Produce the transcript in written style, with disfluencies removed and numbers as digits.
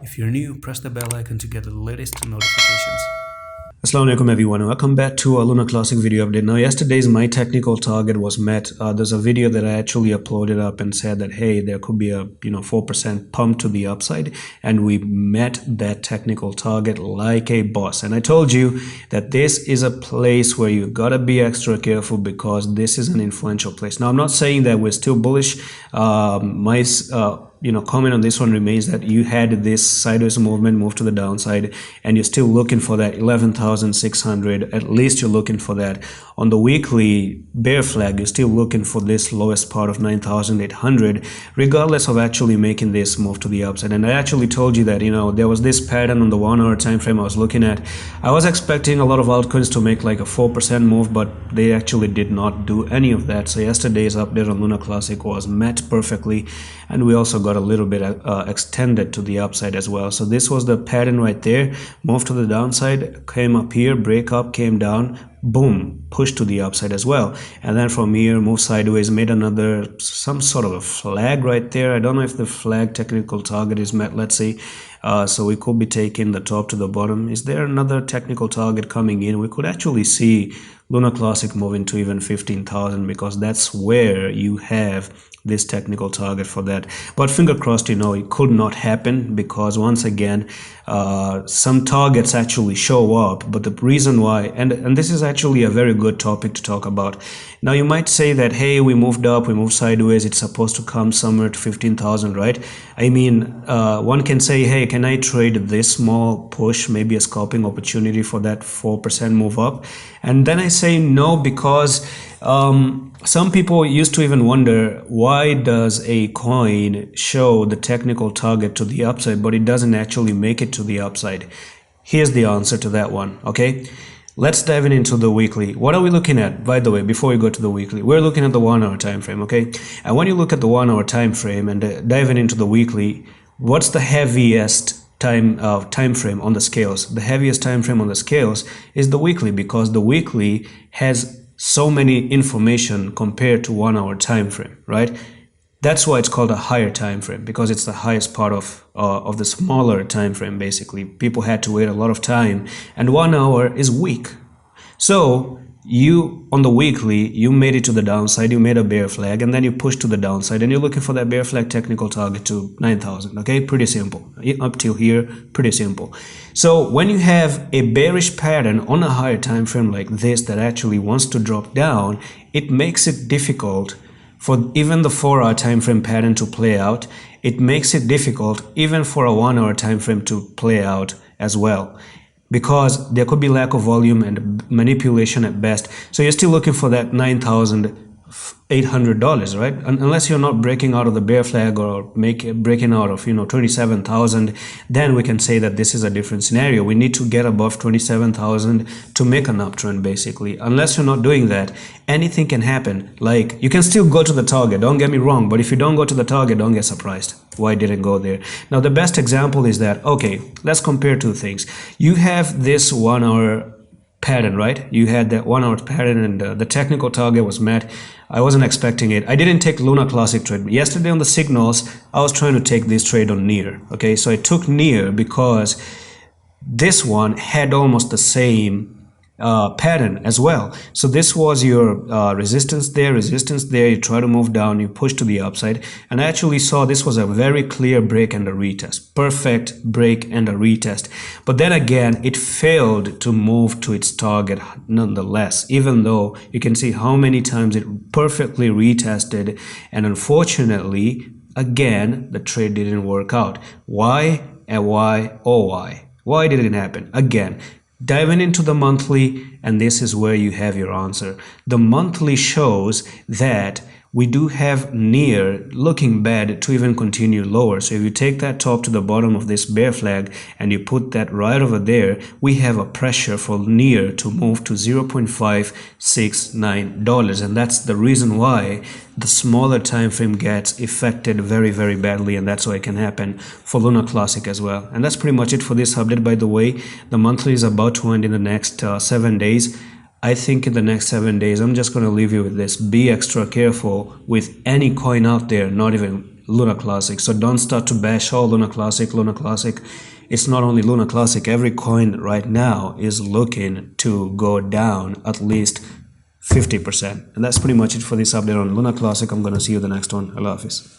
If you're new, press the bell icon to get the latest notifications. Assalamu alaikum everyone, welcome back to a Luna Classic video update. Now yesterday's my technical target was met. There's a video that I actually uploaded up and said that hey, there could be a 4% pump to the upside, and we met that technical target like a boss. And I told you that this is a place where you gotta be extra careful because this is an influential place. Now I'm not saying that we're still bullish. My comment on this one remains that you had this sideways movement move to the downside and you're still looking for that 11,600. At least you're looking for that. On the weekly bear flag, you're still looking for this lowest part of 9,800, regardless of actually making this move to the upside. And I actually told you that there was this pattern on the 1 hour time frame I was looking at. I was expecting a lot of altcoins to make like a 4% move, but they actually did not do any of that. So yesterday's update on Luna Classic was met perfectly, and we also got a little bit extended to the upside as well. So this was the pattern right there. Move to the downside, came up here, break up, came down, boom, push to the upside as well. And then from here, move sideways, made some sort of a flag right there. I don't know if the flag technical target is met. Let's see. So we could be taking the top to the bottom. Is there another technical target coming in? We could actually see Luna Classic moving to even 15,000 because that's where you have this technical target for that. But finger crossed, it could not happen because once again, some targets actually show up. But the reason why, and this is actually a very good topic to talk about. Now you might say that, hey, we moved up, we moved sideways, it's supposed to come somewhere to 15,000, right? I mean, one can say, hey, can I trade this small push, maybe a scalping opportunity for that 4% move up? And then I say no, because some people used to even wonder, why does a coin show the technical target to the upside but it doesn't actually make it to the upside? Here's the answer to that one. Okay, let's dive into the weekly. What are we looking at, by the way? Before we go to the weekly, we're looking at the 1 hour time frame. Okay, and when you look at the 1 hour time frame and diving into the weekly, what's the heaviest time frame on the scales? The heaviest time frame on the scales is the weekly, because the weekly has so many information compared to 1 hour time frame, right? That's why it's called a higher time frame, because it's the highest part of the smaller time frame. Basically, people had to wait a lot of time, and 1 hour is weak. So you, on the weekly, you made it to the downside, you made a bear flag, and then you pushed to the downside, and you're looking for that bear flag technical target to 9,000. Okay, pretty simple. Up till here, pretty simple. So when you have a bearish pattern on a higher time frame like this that actually wants to drop down, it makes it difficult for even the 4 hour time frame pattern to play out. It makes it difficult even for a 1 hour time frame to play out as well, because there could be lack of volume and manipulation at best. So you're still looking for that $9,800, right? Unless you're not breaking out of the bear flag or breaking out of 27,000, then we can say that this is a different scenario. We need to get above 27,000 to make an uptrend, basically. Unless you're not doing that, anything can happen. Like, you can still go to the target, don't get me wrong, but if you don't go to the target, don't get surprised why it didn't go there. Now the best example is that, okay, let's compare two things. You have this 1 hour pattern, right? You had that 1 hour pattern, and the technical target was met. I wasn't expecting it. I didn't take Luna Classic trade. Yesterday on the signals, I was trying to take this trade on NEAR. Okay, so I took NEAR because this one had almost the same pattern as well. So this was your resistance there, you try to move down, you push to the upside, and I actually saw this was a very clear break and a retest, perfect break and a retest. But then again, it failed to move to its target nonetheless, even though you can see how many times it perfectly retested, and unfortunately again the trade didn't work out. Why? And why? Oh, why did it happen? Again, diving into the monthly, and this is where you have your answer. The monthly shows that we do have NEAR looking bad to even continue lower. So if you take that top to the bottom of this bear flag and you put that right over there, we have a pressure for NEAR to move to $0.569, and that's the reason why the smaller time frame gets affected very, very badly, and that's why it can happen for Luna Classic as well. And that's pretty much it for this update. By the way, the monthly is about to end in the next 7 days. I think in the next 7 days, I'm just going to leave you with this. Be extra careful with any coin out there, not even Luna Classic. So don't start to bash all Luna Classic. It's not only Luna Classic. Every coin right now is looking to go down at least 50%. And that's pretty much it for this update on Luna Classic. I'm going to see you the next one. Allah Hafiz.